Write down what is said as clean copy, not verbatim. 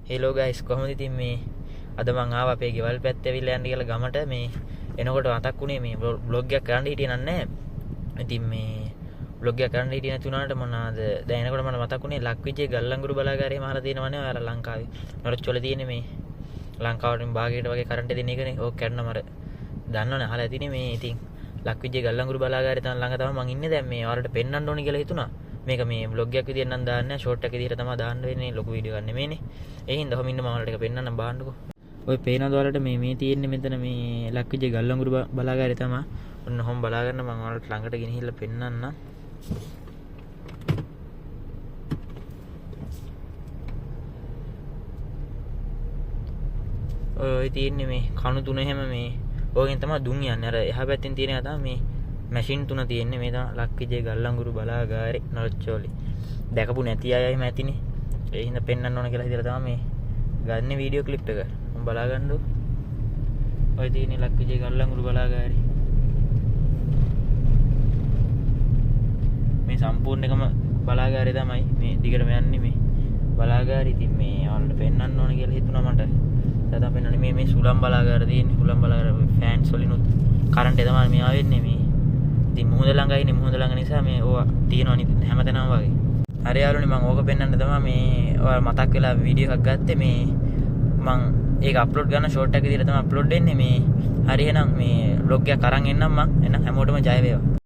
Hello guys කොහොමද ඉතින් මේ අද මං ආවා අපේ ගෙවල් පැත්තේ ඇවිල්ලා යන්න කියලා ගමට මේ එනකොට මතක් වුණේ මේ බ්ලොග් එකක් කරන්න හිටියේ නෑ. ඉතින් මේ බ්ලොග් එකක් කරන්න හිටියේ නැති වුණාට මොනවාද දැන් එනකොට මට මතක් වුණේ ලක්විජේ ගල්ලංගුරු බලාගාරේ මහලා තියෙනවනේ ඔයාලා ලංකාවේ. නොරොච්චොල තියෙන්නේ මේ ලංකාවට භාගයට වගේ කරන්ට් දෙන එකනේ. ඕක කරන්න මර දන්නවනේ අහලා ඇතිනේ මේ ඉතින් ලක්විජේ ගල්ලංගුරු බලාගාරේ තන ළඟ තමයි මං ඉන්නේ දැන් මේ ඔයාලට පෙන්වන්න ඕනි කියලා හිතුණා. මේක මේ බ්ලොග් එකක් විදියට නම් දාන්නේ ෂෝට් එකක් විදියට තමයි දාන්න වෙන්නේ ලොකු වීඩියෝ එකක් නෙමෙයිනේ. ඒ හින්දා ඔහොම ඉන්න මම ඔයාලට එක පෙන්නන්නම් බලන්නකෝ. ඔය පේනද ඔයාලට මේ තියෙන්නේ මෙතන මේ ලක්විජේ ගල්ලංගුරු බලාගාරේ තමයි. ඔන්න ඔහොම බලා ගන්න මම ඔයාලට ළඟට ගෙනහිල්ලා පෙන්නන්නම්. ඔය තියෙන්නේ මේ කණු තුන හැම මේ ඕකෙන් තමයි දුන් යන්නේ. අර එහා පැත්තෙන් තියෙන එක තමයි මේ මැෂින් තුන තියෙන්නේ. මේ තමයි ලක්විජේ ගල්ලංගුරු බලාගාරේ නොරොච්චෝලි. දැකපු නැති අය එහෙම ඇතිනේ. ඒ හින්දා පෙන්වන්න ඕන කියලා හිතලා තමයි මේ ගන්න වීඩියෝ ක්ලිප් එක. මම බලා ගන්නකො. ඔය තියෙන්නේ ලක්විජේ ගල්ලංගුරු බලාගාරේ. මේ සම්පූර්ණ එකම බලාගාරේ තමයි මේ දිගටම යන්නේ මේ බලාගාරේ. ඉතින් මේ ඔයාලට පෙන්වන්න ඕන කියලා හිතුණා මට. දැන් පෙන්වන්නේ මේ සුලම් බලාගාර තියෙන්නේ. සුලම් බලාගාර ෆෑන්ස් වලිනුත් කරන්ට් එක තමයි මේ ආවෙන්නේ මේ. ඉතින් මුහුද ළඟයිනේ. මුහුද ළඟ නිසා මේ ඕවා තියෙනවනේ හැමතැනම වගේ. හරි යාළුවනේ මම ඕක පෙන්වන්න තමයි මේ ඔයාලා මතක් වෙලා වීඩියෝ එකක් ගත්තේ මේ මම ඒක අප්ලෝඩ් කරන ෂෝට් එකක් විදිහට තමයි අප්ලෝඩ් වෙන්නේ මේ. හරි එහෙනම් මේ vlog එකක් අරන් එන්නම් මම. එහෙනම් හැමෝටම ජය වේවා.